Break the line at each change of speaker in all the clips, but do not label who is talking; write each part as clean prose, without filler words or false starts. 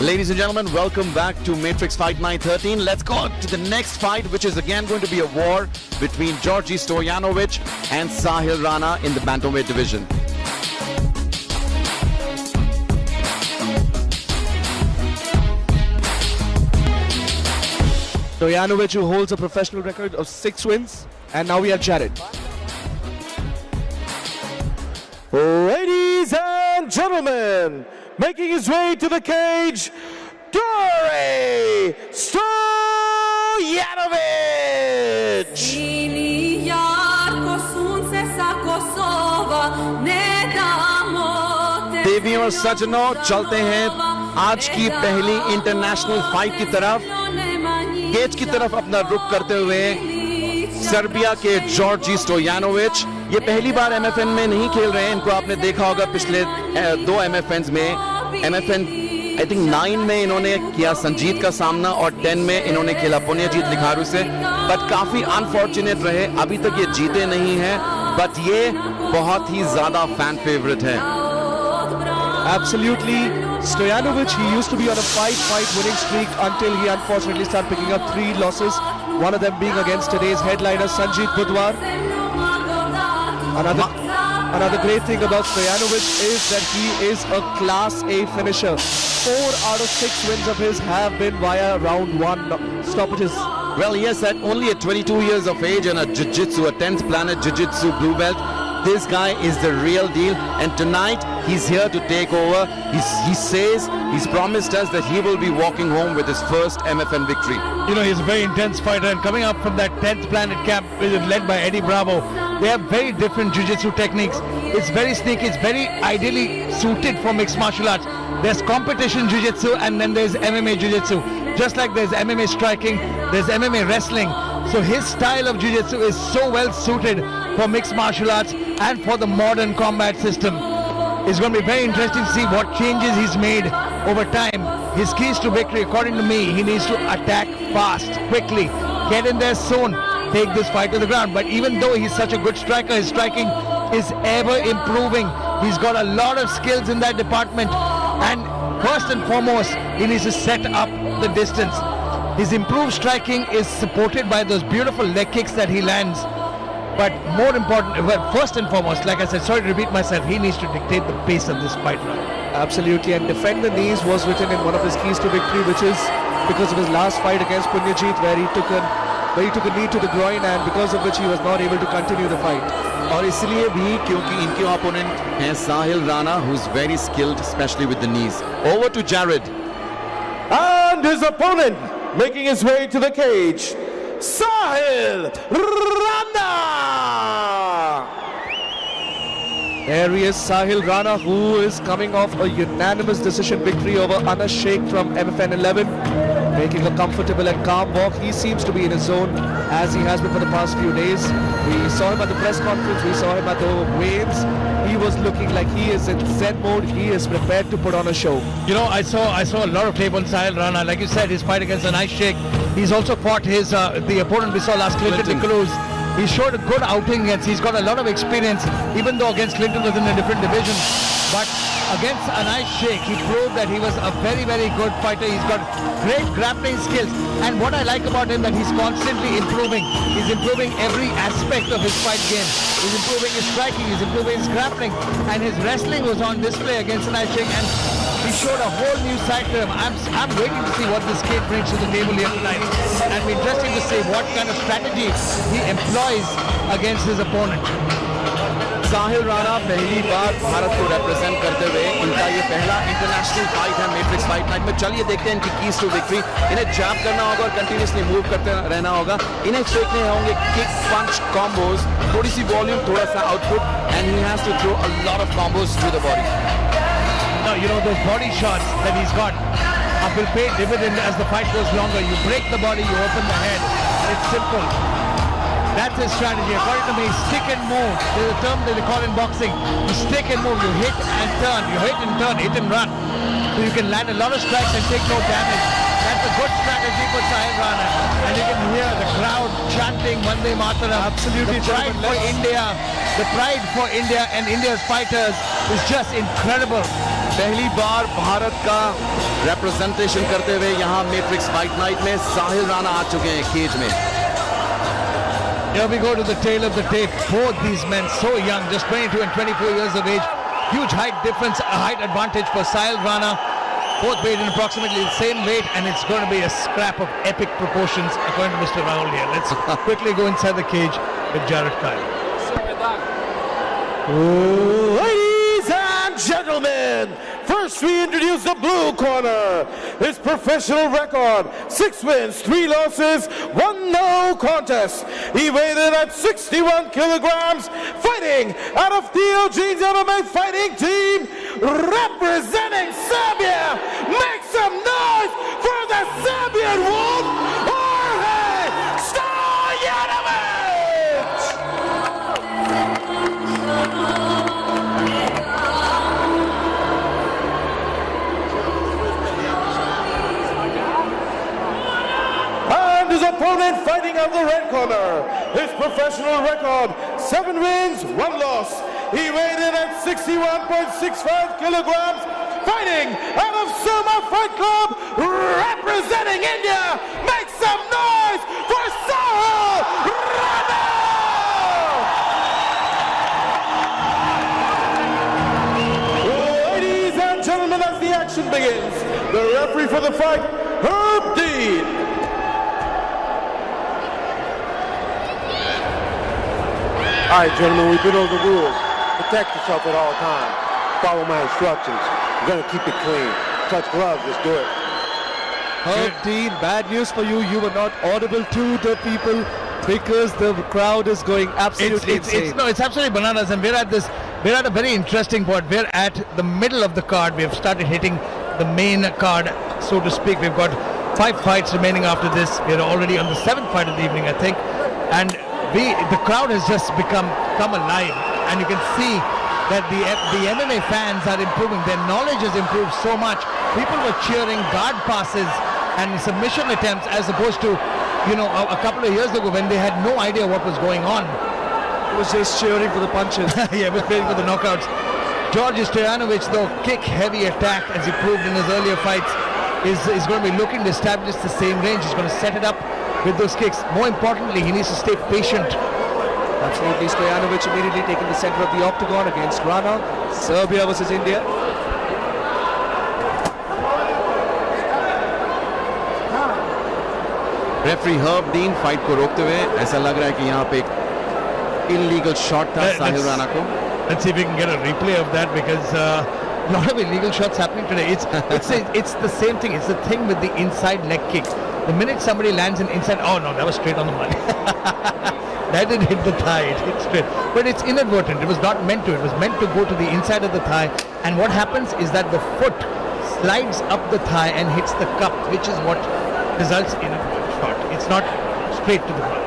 Ladies and gentlemen, welcome back to Matrix Fight Night 13. Let's go to the next fight, which is again going to be a war between Djordje Stojanovic and Sahil Rana in the bantamweight division.
Stojanovic, who holds a professional record of 6 wins, and now we have Jared.
Ladies and gentlemen, making his way to the cage, Djordje Stojanovic!
देवियों और सज्जनों, चलते हैं आज की पहली international fight की तरफ। केज की तरफ अपना रुख करते हुए सर्बिया के जॉर्जी स्टोयानोविच, ये पहली बार एमएफएन में नहीं खेल रहे हैं। इनको आपने देखा होगा पिछले 2 एमएफएन में। एमएफएन आई थिंक 9 में इन्होंने किया संजीत का सामना और 10 में इन्होंने खेला पुण्यजीत लिखारू से, बट काफी अनफॉर्चुनेट रहे। अभी तक ये जीते नहीं हैं, बट ये बहुत ही ज्यादा फैन फेवरेट है।
Absolutely, Stojanovic, he used to be on a 5-fight winning streak until he unfortunately started picking up 3 losses, one of them being against today's headliner Sanjeet Budwar. Another great thing about Stojanovic is that he is a Class A finisher. 4 out of 6 wins of his have been via round 1 stoppages.
Well, yes, at only at 22 years of age and a jiu-jitsu, a 10th planet jiu-jitsu blue belt, this guy is the real deal, and tonight he's here to take over. He says, he's promised us that he will be walking home with his first MFN victory.
You know, he's a very intense fighter, and coming up from that 10th planet camp, which is led by Eddie Bravo, they have very different jiu-jitsu techniques. It's very sneaky, it's very ideally suited for mixed martial arts. There's competition jiu-jitsu and then there's MMA jiu-jitsu. Just like there's MMA striking, there's MMA wrestling. So his style of jiu-jitsu is so well suited for mixed martial arts and for the modern combat system. It's going to be very interesting to see what changes he's made over time. His keys to victory, according to me, he needs to attack fast, quickly, get in their zone, take this fight to the ground. But even though he's such a good striker, his striking is ever improving. He's got a lot of skills in that department. And first and foremost, he needs to set up the distance. His improved striking is supported by those beautiful leg kicks that he lands. But more important, well, first and foremost, like I said, sorry to repeat myself, he needs to dictate the pace of this fight.
Absolutely, and defend the knees was written in one of his keys to victory, which is because of his last fight against Punyajit, where he took a knee to the groin, and because of which he was not able to continue the fight.
और इसलिए भी क्योंकि इनके opponent हैं साहिल Rana, who's very skilled, especially with the knees. Over to Jared.
And his opponent, making his way to the cage, Sahil Rana!
There he is, Sahil Rana, who is coming off a unanimous decision victory over Anas Sheikh from MFN 11, making a comfortable and calm walk. He seems to be in his zone, as he has been for the past few days. We saw him at the press conference, we saw him at the weigh-ins. He was looking like he is in Zen mode. He is prepared to put on a show.
You know, I saw a lot of tape on Sahil Rana. Like you said, his fight against Anas Sheikh. He's also fought his the opponent we saw last, Clinton Cruz. He showed a good outing against. He's got a lot of experience, even though against Clinton was in a different division. But against Anas Sheikh, he proved that he was a very, very good fighter. He's got great grappling skills. And what I like about him, that he's constantly improving. He's improving every aspect of his fight game. He's improving his striking, he's improving his grappling. And his wrestling was on display against Anas Sheikh. And he showed a whole new side to him. I'm waiting to see what this kid brings to the table here tonight. And it'll be interesting to see what kind of strategy he employs against his opponent.
साहिल राणा पहली बार भारत को represent करते हुए इनका ये पहला international fight है matrix fight night में। चलिए देखते हैं इनकी कीज टू विक्ट्री। इन्हें जैब करना होगा और कंटिन्यूसली मूव करते रहना होगा। इन्हें फेंकने होंगे किक, पंच, कॉम्बोज, थोड़ी सी वॉल्यूम, थोड़ा सा output, and he has to throw a lot of combos to the body.
Now, you know, those body shots that he's got will pay dividend as the fight goes longer. You break the body, you open the head. It's simple. That's his strategy. According to me, stick and move. There's a term that they call in boxing. You stick and move. You hit and turn. You hit and turn. Hit and run. So you can land a lot of strikes and take no damage. That's a good strategy for Sahil Rana. And you can hear the crowd chanting Vande Mataram.
Absolutely.
The pride for India. The pride for India and India's fighters is just incredible.
पहली बार भारत का representation करते हुए यहाँ matrix fight night में साहिल राणा आ चुके हैं cage में.
Here we go to the tail of the tape. Both these men so young, just 22 and 24 years of age. Huge height difference, a height advantage for Sahil Rana. Both weighed in approximately the same weight, and it's going to be a scrap of epic proportions according to Mr. Rahul here. Let's quickly go inside the cage with Jared Kyle.
Ladies and gentlemen, first we introduce the blue corner. His professional record, 6 wins, 3 losses, 1 no contest. He weighed in at 61 kilograms, fighting out of Djordje Stojanovic fighting team, representing Serbia. Make some noise for the Serbian Wolf, Djordje Stojanovic! His opponent fighting out the red corner. His professional record, 7 wins, 1 loss. He weighed in at 61.65 kilograms, fighting out of Surma Fight Club, representing India. Make some noise for Sahil Rana! Ladies and gentlemen, as the action begins, the referee for the fight, Herb Dean.
All right, gentlemen, we've been over the rules. Protect yourself at all times. Follow my instructions. I'm going to keep it clean. Touch gloves, let's do it.
Herb Dean, bad news for you. You were not audible to the people because the crowd is going absolutely insane.
It's absolutely bananas, and we're at a very interesting point. We're at the middle of the card. We have started hitting the main card, so to speak. We've got 5 fights remaining after this. We're already on the 7th fight of the evening, I think, and the crowd has just come alive, and you can see that the MMA fans are improving. Their knowledge has improved so much. People were cheering guard passes and submission attempts as opposed to, a couple of years ago when they had no idea what was going on.
It was just cheering for the punches.
Yeah, it was playing for the knockouts. Djordje Stojanovic, though, kick-heavy attack, as he proved in his earlier fights, is going to be looking to establish the same range. He's going to set it up with those kicks. More importantly, he needs to stay patient.
Absolutely. Stojanovic immediately taking the center of the octagon against Rana. Serbia versus India.
Referee herb dean fight को रोकते हुए ऐसा लग रहा है कि यहाँ पे एक इलीगल शॉट था साहिल राणा को.
Let's see if we can get a replay of that, because a lot of illegal shots happening today. It's the same thing. It's the thing with the inside leg kick. The minute somebody lands an inside, oh no, that was straight on the money. That didn't hit the thigh, it hit straight. But it's inadvertent. It was not meant to. It was meant to go to the inside of the thigh. And what happens is that the foot slides up the thigh and hits the cup, which is what results in a shot. It's not straight to the ground.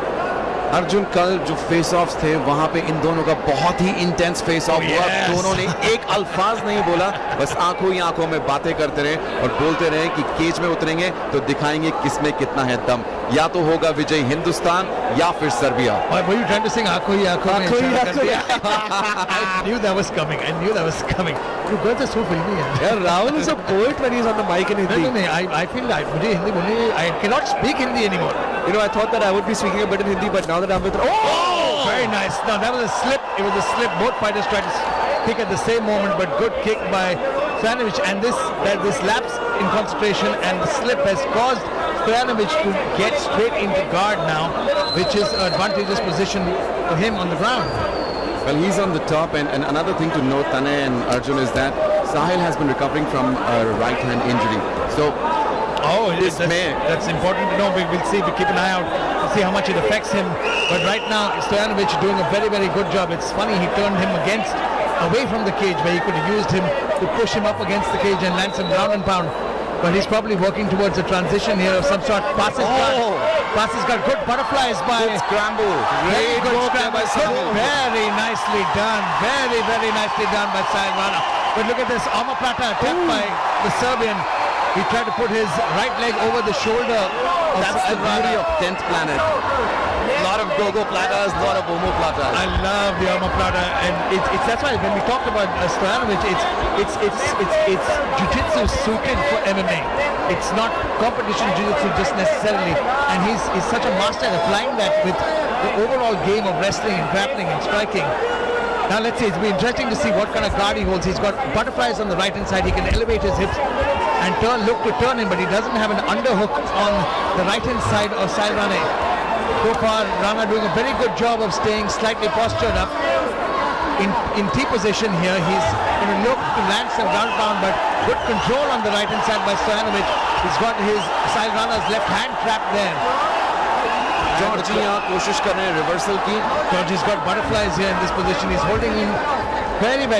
Arjun, कल जो face offs थे वहां पे इन दोनों का बहुत ही intense face of हुआ. दोनों ने एक अल्फाज नहीं बोला, बस आंखों ही आंखों में बातें करते रहे और बोलते रहे कि केज में उतरेंगे तो दिखाएंगे किसमें कितना है दम. या तो होगा विजय हिंदुस्तान या फिर Serbia.
Were you trying to sing आंखों ही आंखों में? I knew that was coming. You guys are so filmy.
Yeah, Rahul is a poet when he's on the mic in Hindi.
No, I feel like I cannot speak Hindi anymore.
I thought that I would be speaking a bit in Hindi, but now that I'm with...
Oh! Very nice. No, that was a slip. It was a slip. Both fighters tried to kick at the same moment, but good kick by Stojanovic. And this lapse in concentration and the slip has caused Stojanovic to get straight into guard now, which is an advantageous position for him on the ground.
Well, he's on the top, and another thing to note, Tane and Arjun, is that Sahil has been recovering from a right hand injury. So,
that's important to know. We'll see. We keep an eye out to see how much it affects him. But right now, Stojanovic doing a very, very good job. It's funny, he turned him away from the cage, where he could have used him to push him up against the cage and land some ground and pound. But he's probably working towards a transition here of some sort. Passes got good butterflies by
scramble.
Very good scramble by Sahil. Very nicely done. Very, very nicely done by Sahil Rana. But look at this omoplata attempt by the Serbian. He tried to put his right leg over the shoulder.
That's the beauty of 10th planet. lot of go-go platters, a lot of omoplata.
I love the omoplata, and it's that's why when we talked about Stojanovic, it's jiu-jitsu suited for MMA. It's not competition jiu-jitsu just necessarily, and he's such a master at applying that with the overall game of wrestling and grappling and striking. Now let's see, it'll be interesting to see what kind of guard he holds. He's got butterflies on the right hand side. He can elevate his hips and look to turn him, but he doesn't have an underhook on the right hand side of Sahil Rana. So far, Rana doing a very good job of staying slightly postured up. In T position here, he's going to look to land some ground pound, but good control on the right hand side by Stojanovic. He's got his Sahil Rana's left hand trapped there.
Djordje यहाँ कोशिश कर रहे हैं reversal की.
Djordje's got butterflies here in this position. He's holding in very well.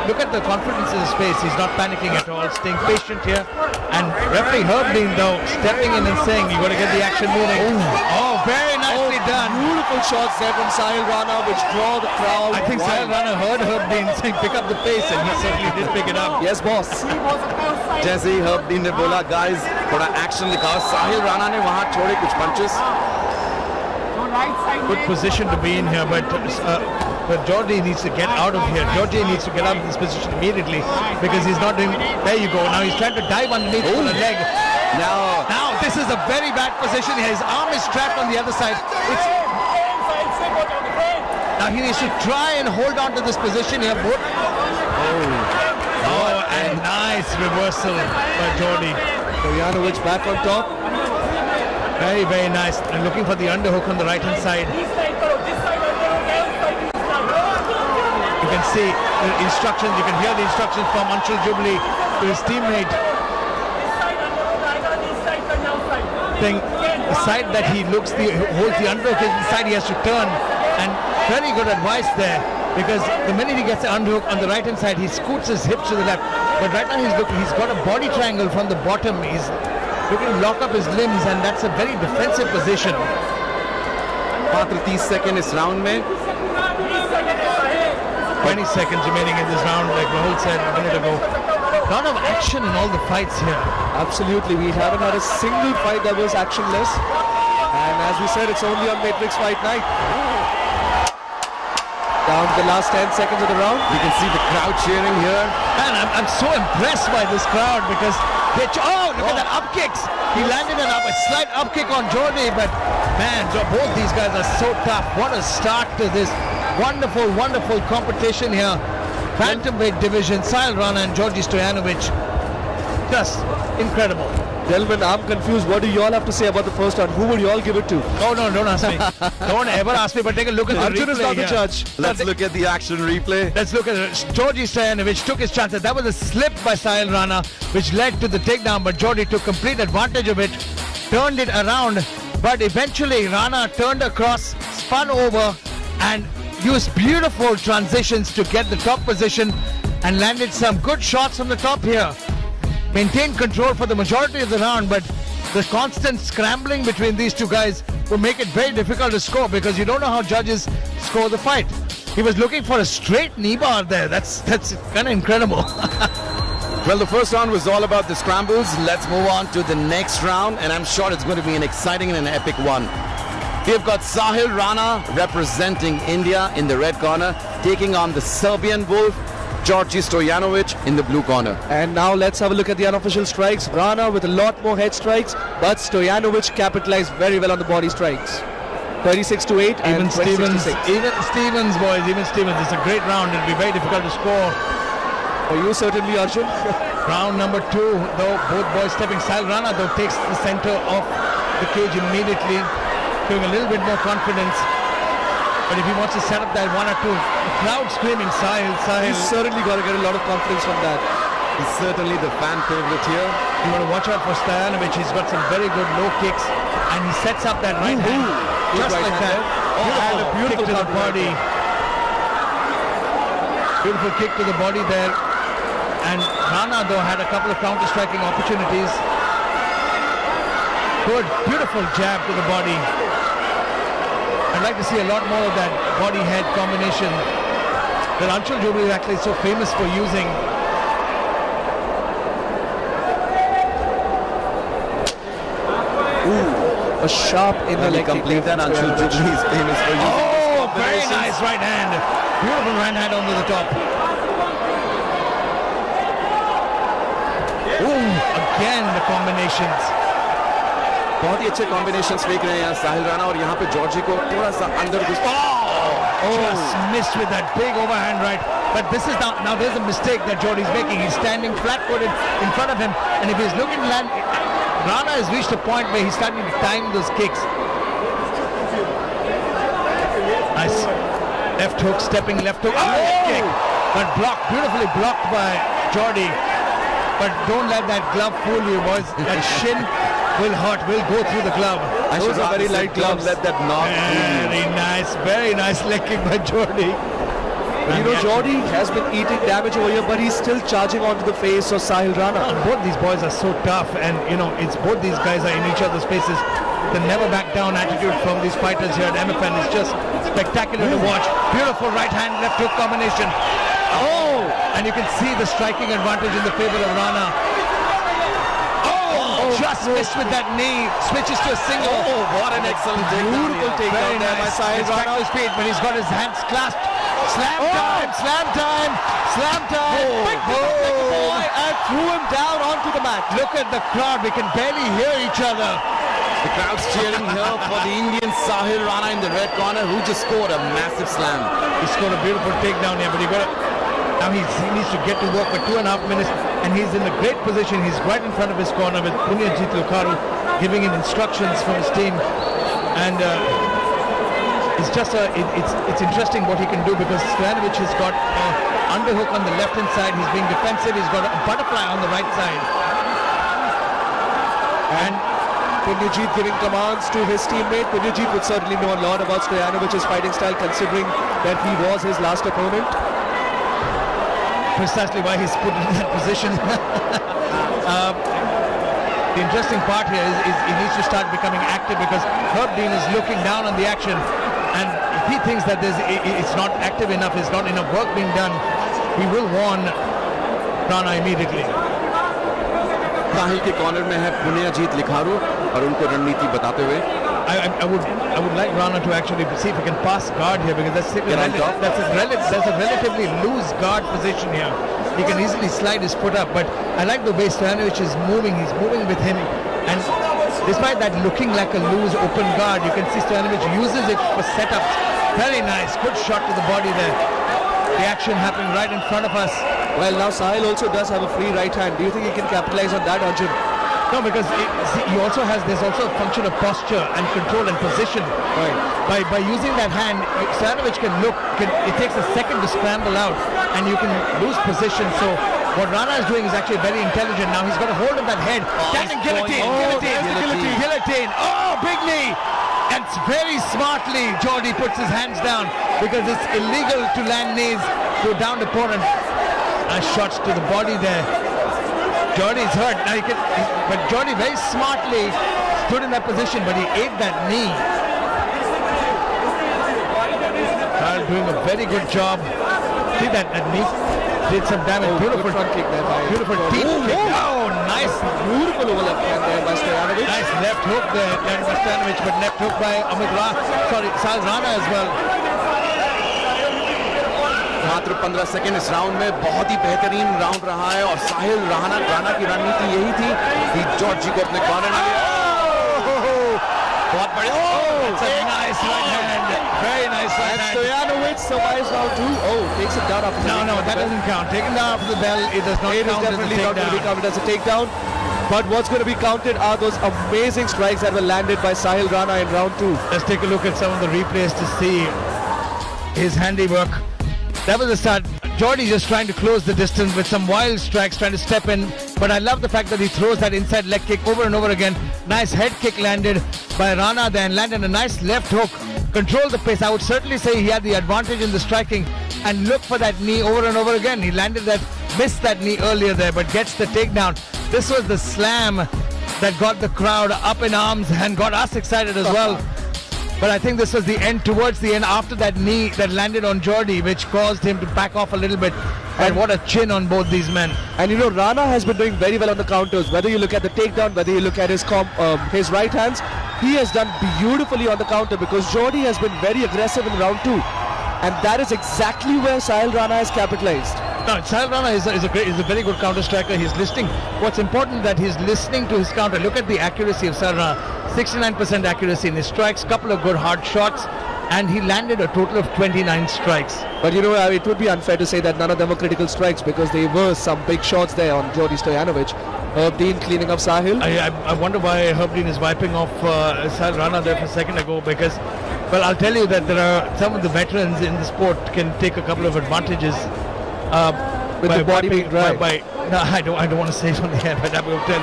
Look at the confidence in his face. He's not panicking at all, staying patient here. And referee Herb Dean though stepping in and saying, "You got to get the action moving." Oh, very nicely done.
Beautiful shots there from Sahil Rana, which draw the crowd.
I think Sahil Rana heard Herb Dean saying, "Pick up the pace," and he certainly did pick it up.
Yes, boss.
जैसे ही Herb Dean ने बोला, guys, थोड़ा action दिखाओ. Sahil Rana ने वहाँ छोड़े कुछ punches.
Good position to be in here, but Djordje needs to get out of here. Djordje needs to get out of this position immediately because he's not doing. There you go. Now he's trying to dive underneath for the leg. Now this is a very bad position. His arm is trapped on the other side. Now he needs to try and hold on to this position here. And nice reversal by Djordje.
Stojanovic back on top.
Very, very nice. And looking for the underhook on the right hand side. You can see the instructions, you can hear the instructions from Anshul Jubilee to his teammate. The side that he holds the underhook is the side he has to turn. And very good advice there, because the minute he gets the underhook on the right hand side, he scoots his hips to the left. But right now he's got a body triangle from the bottom. He's looking to lock up his limbs, and that's a very defensive position.
मात्र 30 second इस round में.
20 seconds remaining in this round, like Rahul said a minute ago. A lot of action in all the fights here.
Absolutely, we haven't had a single fight that was actionless. And as we said, it's only on Matrix Fight Night. Down to the last 10 seconds of the round.
You can see the crowd cheering here.
Man, I'm so impressed by this crowd because look at that up kicks. He landed a slight up kick on Djordje, but man, both these guys are so tough. What a start to this wonderful, wonderful competition here. Bantamweight division, Sahil Rana and Djordje Stojanovic. Just incredible.
Gentlemen, I'm confused. What do you all have to say about the first round? Who would you all give it to?
Oh no, don't ask me. Don't ever ask me, but take a look at the
Arjun
replay
is not the
here.
judge.
Let's look at the action replay.
Let's look at it. Djordje Stojanovic took his chances. That was a slip by Sahil Rana, which led to the takedown, but Djordje took complete advantage of it, turned it around, but eventually Rana turned across, spun over, and used beautiful transitions to get the top position and landed some good shots from the top here. Maintained control for the majority of the round, but the constant scrambling between these two guys will make it very difficult to score because you don't know how judges score the fight. He was looking for a straight knee bar there. That's kind of incredible.
Well, the first round was all about the scrambles. Let's move on to the next round, and I'm sure it's going to be an exciting and an epic one. We've got Sahil Rana representing India in the red corner, taking on the Serbian Wolf, Djordje Stojanovic in the blue corner.
And now let's have a look at the unofficial strikes. Rana with a lot more head strikes, but Stojanovic capitalized very well on the body strikes. 36-8 and 26-6.
Even Stevens, boys, even Stevens. It's a great round. It'll be very difficult to score.
For you certainly, Arjun.
Round number 2, though, both boys stepping. Sahil Rana, though, takes the center of the cage immediately, showing a little bit more confidence. But if he wants to set up that 1 or 2, the crowd screaming, Sahil.
He's certainly got to get a lot of confidence from that.
He's certainly the fan favorite here.
You want to watch out for Stojanovic. He's got some very good low kicks, and he sets up that right hand just
right
like
hand
that.
and a beautiful
kick to the
counter
body. Beautiful kick to the body there. And Rana, though, had a couple of counter-striking opportunities. Good, beautiful jab to the body. I'd like to see a lot more of that body-head combination that Anshul Jubilee is actually so famous for using.
a sharp inner leg kick.
Complete that. Anshul Jujli is famous for using
Oh, very nice right hand. Beautiful right hand onto the top. Oh, again the combinations.
बहुत ही अच्छे combinations फेंक रहे हैं साहिल राणा और यहाँ पे Georgy को थोड़ा सा अंदर
Just missed with that big overhand right. But this is now there's a mistake that Djordje is making. He's standing flat-footed in front of him, and if he's looking to land, Rana has reached a point where he's starting to time those kicks. Nice left hook, stepping left hook, kick, but blocked, beautifully blocked by Djordje. But don't let that glove fool you, boys. That shin will hurt, will go through the glove.
Those are very light gloves. Let that knock.
Very nice leg kick by Djordje.
But you know, Djordje has been eating damage over here, but he's still charging onto the face of Sahil Rana.
Both these boys are so tough, and you know, it's both these guys are in each other's faces. The never back down attitude from these fighters here at MFN is just spectacular to watch. Beautiful right hand left hook combination. Oh, and you can see the striking advantage in the favor of Rana. Just missed with that knee, switches to a single.
Oh, what an excellent takedown.
Beautiful takedown there by Sahil Rana. His feet, but he's got his hands clasped. Slam time, slam time, slam time. Big boy,
And threw him down onto the mat.
look at the crowd, we can barely hear each other.
The crowd's cheering here for the Indian Sahil Rana in the red corner, who just scored a massive slam.
He scored a beautiful takedown here, but now he needs to get to work for 2.5 minutes, and he's in a great position. He's right in front of his corner with Punyajit Lukaru giving him instructions from his team, and it's just it's interesting what he can do, because Stojanovic has got an underhook on the left hand side. He's being defensive. He's got a butterfly on the right side,
And Punyajit giving commands to his teammate. Punyajit would certainly know a lot about Stoyanovic's fighting style, considering that he was his last opponent.
precisely why he's put in that position. The interesting part here is he needs to start becoming active, because Herb Dean is looking down on the action, and if he thinks that it's not active enough, there's not enough work being done, he will warn Rana immediately.
साहिल के corner में है पुण्यजीत लिखारू और उनको रणनीति बताते हुए
I would like Rana to actually see if he can pass guard here, because that's a relatively loose guard position here. He can easily slide his foot up, but I like the way Stojanovic is moving. He's moving with him, and despite that looking like a loose open guard, you can see Stojanovic uses it for setups. Very nice, good shot to the body there. The action happening right in front of us.
Well, now Sahil also does have a free right hand. Do you think he can capitalize on that, Arjun?
No, because there's also a function of posture and control and position.
Right.
By using that hand, Stojanovic it takes a second to scramble out, and you can lose position. So what Rana is doing is actually very intelligent. Now he's got a hold of that head. Standing guillotine. Oh, big knee. And very smartly, Djordje puts his hands down, because it's illegal to land knees to a downed opponent. Nice shots to the body there. Djordje is hurt. Now but Djordje very smartly stood in that position, but he ate that knee. Kyle doing a very good job. See that knee did some damage. Beautiful
front kick there by
beautiful deep kick. Oh, nice.
Beautiful over left hand there by Stojanovic.
Nice left hook there by Stojanovic, but left hook by Sahil Rana as well.
मात्र 15 second इस round में बहुत ही बेहतरीन round रहा है और साहिल राणा की रणनीति यही थी कि जॉर्जी को अपने कॉर्नर में बहुत बढ़िया
Nice right hand. Very nice right hand.
Stojanovic survives round 2. Oh, takes it down after the
No, that doesn't count. Taken down after the bell, it does not count as a
definitely not going to be
takedown.
counted as a takedown. But what's going to be counted are those amazing strikes that were landed by Sahil Rana in round 2.
Let's take a look at some of the replays to see his handiwork. That was the start. Djordje just trying to close the distance with some wild strikes, trying to step in. But I love the fact that he throws that inside leg kick over and over again. Nice head kick landed by Rana, then landed a nice left hook. Controlled the pace. I would certainly say he had the advantage in the striking. And look for that knee over and over again. He missed that knee earlier there, but gets the takedown. This was the slam that got the crowd up in arms and got us excited as well. But I think this was towards the end, after that knee that landed on Djordje, which caused him to back off a little bit. And what a chin on both these men.
And you know, Rana has been doing very well on the counters. Whether you look at the takedown, whether you look at his right hands, he has done beautifully on the counter because Djordje has been very aggressive in round 2. And that is exactly where Sahil Rana has capitalized.
No, Sahil Rana is a very good counter striker. He's listening. What's important that he's listening to his counter. Look at the accuracy of Sahil Rana. 69% accuracy in his strikes, couple of good hard shots, and he landed a total of 29 strikes.
But you know, it would be unfair to say that none of them were critical strikes because there were some big shots there on Djordje Stojanovic. Herb Dean cleaning up Sahil.
I wonder why Herb Dean is wiping off Sahil Rana there for a second ago because, well, I'll tell you that there are some of the veterans in the sport can take a couple of advantages.
With the body being dry.
No, I don't want to say it on the air, but I will tell.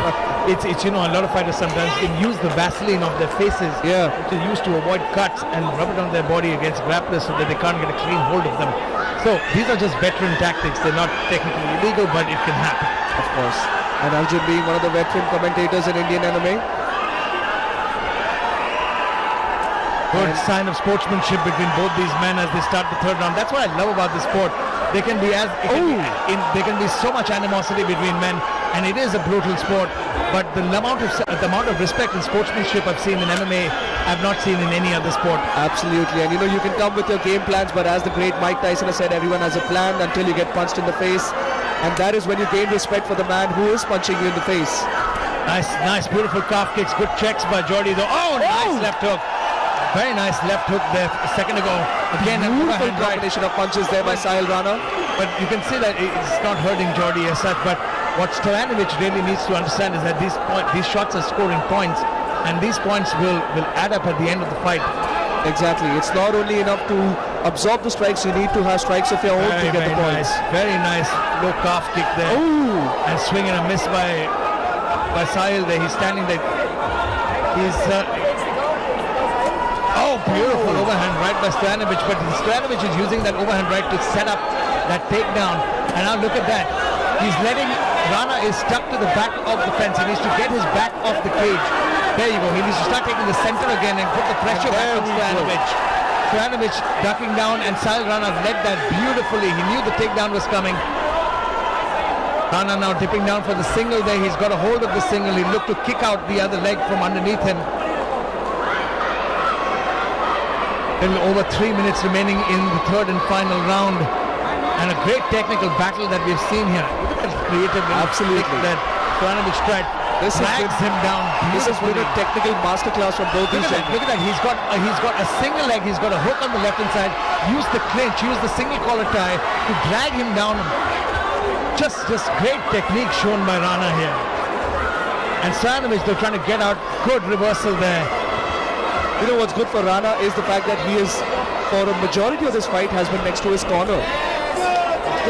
It's you know, a lot of fighters sometimes can use the Vaseline of their faces, which is used to avoid cuts, and rub it on their body against grapplers so that they can't get a clean hold of them. So these are just veteran tactics. They're not technically illegal, but it can happen.
Of course. And Arjun being one of the veteran commentators in Indian MMA.
Good sign of sportsmanship between both these men as they start the third round. That's what I love about the sport. They can be there can be so much animosity between men, and it is a brutal sport. But the amount of respect and sportsmanship I've seen in MMA, I've not seen in any other sport.
Absolutely, and you know, you can come with your game plans, but as the great Mike Tyson has said, everyone has a plan until you get punched in the face, and that is when you gain respect for the man who is punching you in the face.
Nice, beautiful calf kicks, good checks by Djordje though. Nice left hook. Very nice left hook there a second ago. Again, a
beautiful combination of punches there by Sahil Rana.
But you can see that it's not hurting Djordje as such. But what Stojanovic really needs to understand is that these shots are scoring points, and these points will add up at the end of the fight.
Exactly. It's not only enough to absorb the strikes, you need to have strikes of your own to get the points.
Very nice low calf kick there. And swing and a miss by Sahil there. He's standing there. Beautiful overhand right by Stojanovic, but Stojanovic is using that overhand right to set up that takedown. And now look at that. He's letting Rana is stuck to the back of the fence. He needs to get his back off the cage. There you go. He needs to start taking the center again and put the pressure back on Stojanovic. Stojanovic ducking down, and Sahil Rana led that beautifully. He knew the takedown was coming. Rana now dipping down for the single there. He's got a hold of the single. He looked to kick out the other leg from underneath him. Little over 3 minutes remaining in the third and final round, and a great technical battle that we've seen here. Look at that creative that Stojanovic tried. Drags him down.
This has been a technical masterclass from both these gentlemen.
Look at that. He's got a single leg. He's got a hook on the left hand side. Use the clinch. Use the single collar tie to drag him down. Just great technique shown by Rana here. And Stojanovic, they're trying to get out. Good reversal there.
You know what's good for Rana is the fact that he is, for a majority of this fight, has been next to his corner.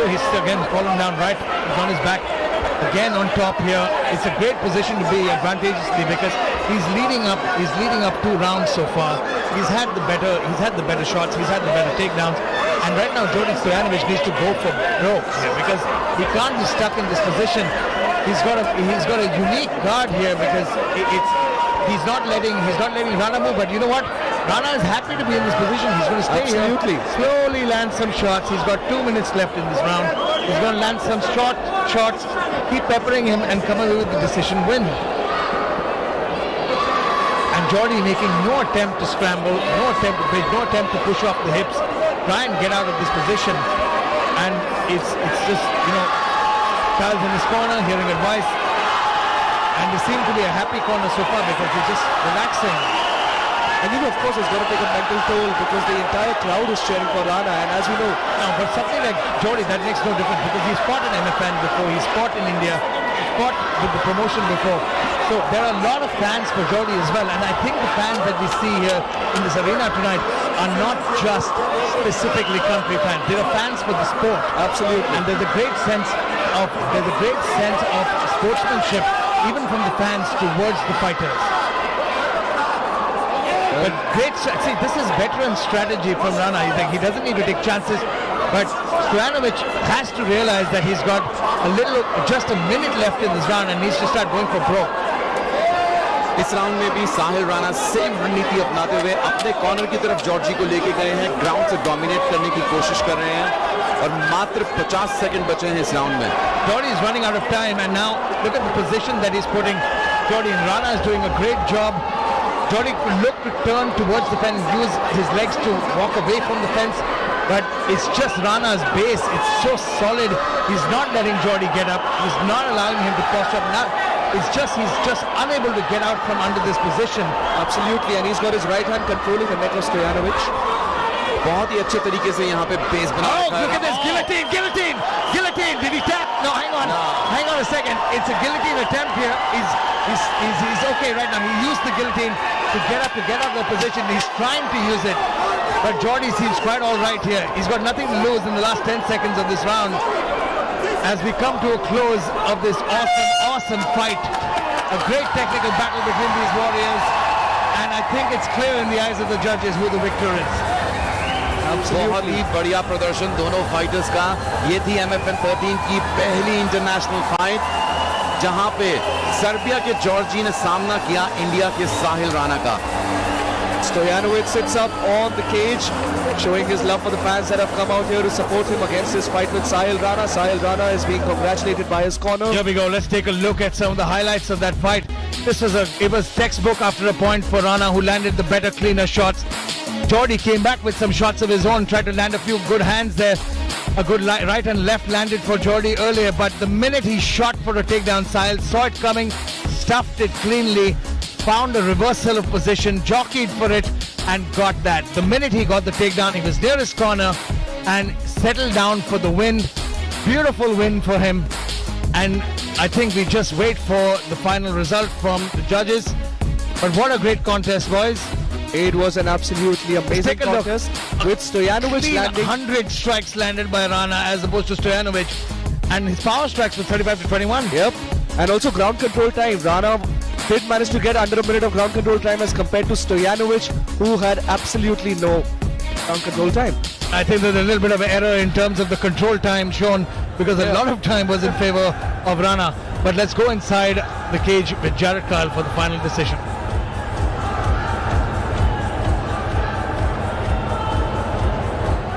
He's again falling down right. He's on his back. Again on top here. It's a great position to be advantageously because he's leading up 2 rounds so far. He's had the better shots. He's had the better takedowns. And right now Djordje Stojanovic needs to go for broke here because he can't be stuck in this position. He's got a unique guard here because he's not letting Rana move, but you know what? Rana is happy to be in this position. He's going to stay here. Slowly land some shots. He's got 2 minutes left in this round. He's going to land some short shots, keep peppering him, and come away with the decision win. And Djordje making no attempt to scramble, no attempt to bridge, no attempt to push off the hips, try and get out of this position. And it's just, you know, Kyle's in his corner, hearing advice. And they seem to be a happy corner so far because he's just relaxing.
And you know, of course, it's going to take a mental toll because the entire crowd is cheering for Rana. And as we know,
but something like Djordje, that makes no difference because he's fought in MFN before, he's fought in India, he's fought with the promotion before. So there are a lot of fans for Djordje as well. And I think the fans that we see here in this arena tonight are not just specifically country fans. They are fans for the sport.
Absolutely.
And there's a great sense of sportsmanship even from the fans towards the fighters. But this is veteran strategy from Rana. He doesn't need to take chances, but Stojanovic has to realize that he's got just a minute left in this round and needs to start going for broke.
इस round में भी साहिल Rana same रणनीति अपनाते हुए अपने corner की तरफ Georgy को लेके गए हैं, ग्राउंड से डोमिनेट करने की कोशिश कर रहे हैं और मात्र 50 सेकंड बचे हैं इस राउंड में.
Djordje is running out of time, and now look at the position that he's putting. Djordje and Rana is doing a great job Djordje looked to turn towards the fence, use his legs to walk away from the fence, but it's just Rana's base. It's so solid. He's not letting Djordje get up. He's not allowing him to posture up. Now, he's just unable to get out from under this position.
Absolutely, and he's got his right hand controlling the neck of Stojanovic.
बहुत ही अच्छे तरीके से यहाँ पे base बना
Oh,
रखा है।
look at this guillotine! Did he tap? No, hang on a second. It's a guillotine attempt here. He's okay right now. He used the guillotine to get up the position. He's trying to use it, but Djordje seems quite all right here. He's got nothing to lose in the last 10 seconds of this round. As we come to a close of this awesome fight, a great technical battle between these warriors, and I think it's clear in the eyes of the judges who the victor is.
बहुत ही बढ़िया प्रदर्शन दोनों fighters का। ये थी MFN 13 की पहली international fight, जहां पे सर्बिया के जॉर्जी ने सामना किया इंडिया के साहिल राणा का।
Stojanovic sits up on the cage, showing his love for the fans that have come out here to support him against his fight with Sahil Rana. Sahil Rana is being congratulated by his corner.
Here we go. Let's take a look at some of the highlights of that fight. It was textbook after a point for Rana, who landed the better, cleaner shots. Djordje came back with some shots of his own, tried to land a few good hands there. A good right and left landed for Djordje earlier, but the minute he shot for a takedown, Sahil saw it coming, stuffed it cleanly, found a reversal of position, jockeyed for it, and got that. The minute he got the takedown, he was near his corner and settled down for the win. Beautiful win for him. And I think we just wait for the final result from the judges. But what a great contest, boys.
It was an absolutely amazing contest with Stojanovic landing
100 strikes landed by Rana as opposed to Stojanovic, and his power strikes were 35 to 21.
Yep, and also ground control time. Rana did manage to get under a minute of ground control time as compared to Stojanovic, who had absolutely no ground control time.
I think there's a little bit of an error in terms of the control time shown, because a lot of time was in favor of Rana. But let's go inside the cage with Jared Kyle for the final decision.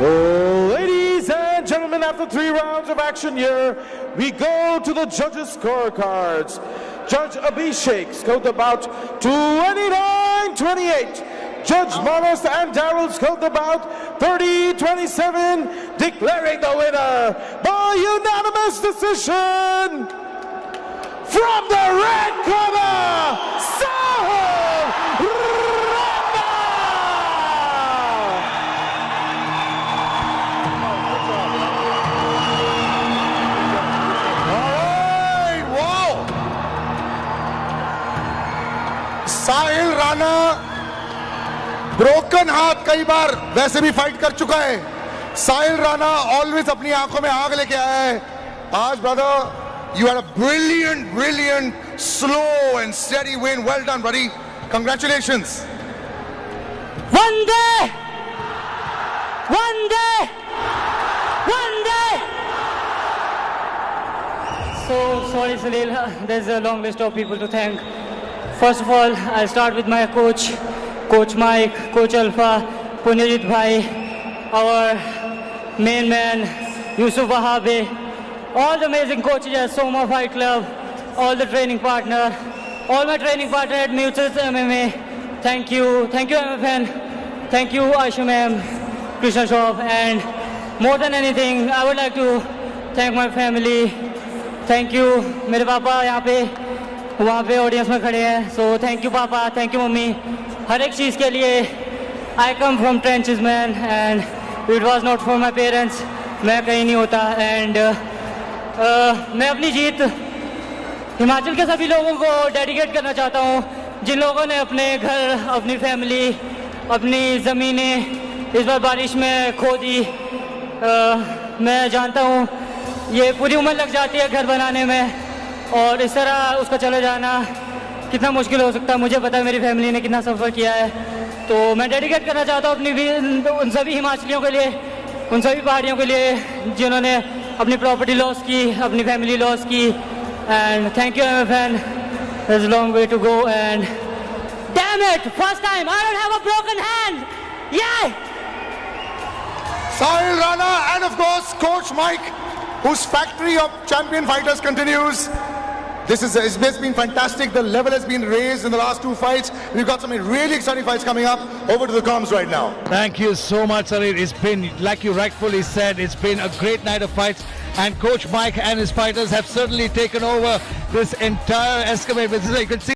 Ladies and gentlemen, after 3 rounds of action here, we go to the judges' scorecards. Judge Abhishek scored about 29-28. Judge Manas and Daryl scored about 30-27, declaring the winner by unanimous decision from the red corner, Sahil Rana!
Sahil Rana broken हाथ कई बार वैसे भी fight कर चुका है। साहिल Rana always अपनी आंखों में आग लेके आया है। आज brother, you had a brilliant, slow and steady win. Well done, buddy. Congratulations.
One day. So sorry, Sahil. There's a long list of people to thank. First of all, I'll start with my coach, Coach Mike, Coach Alpha, Punyajit Bhai, our main man, Yusuf Wahabe, all the amazing coaches at Soma Fight Club, all the training partner, all my training partner at Mutuals MMA. Thank you MFN, thank you Aisha ma'am, Krishna Shop, and more than anything, I would like to thank my family. Thank you, मेरे पापा यहाँ पे वहाँ पे audience में खड़े हैं, so thank you पापा, thank you मम्मी, हर एक चीज़ के लिए. I come from trenches man, and if it was not for my parents, मैं कहीं नहीं होता. And मैं अपनी जीत हिमाचल के सभी लोगों को डेडिकेट करना चाहता हूँ, जिन लोगों ने अपने घर, अपनी फैमिली, अपनी ज़मीनें इस बार बारिश में खो दी. मैं जानता हूँ ये पूरी उम्र लग जाती है घर बनाने में, और इस तरह उसका चले जाना कितना मुश्किल हो सकता है. मुझे पता है मेरी फैमिली ने कितना सफ़र किया है, तो मैं डेडिकेट करना चाहता हूँ अपनी उन सभी हिमाचलियों के लिए, उन सभी पहाड़ियों के लिए जिन्होंने अपनी प्रॉपर्टी लॉस की, अपनी फैमिली लॉस की. And thank you MFN. There's a long way to go, and damn it, first time I don't have a broken hand. Yeah.
Sahil Rana and of course Coach Mike, whose factory of champion fighters continues. It's been fantastic. The level has been raised in the last two fights. We've got some really exciting fights coming up. Over to the comms right now.
Thank you so much, Sahil. It's been, like you rightfully said, it's been a great night of fights. And Coach Mike and his fighters have certainly taken over this entire escapade. You can see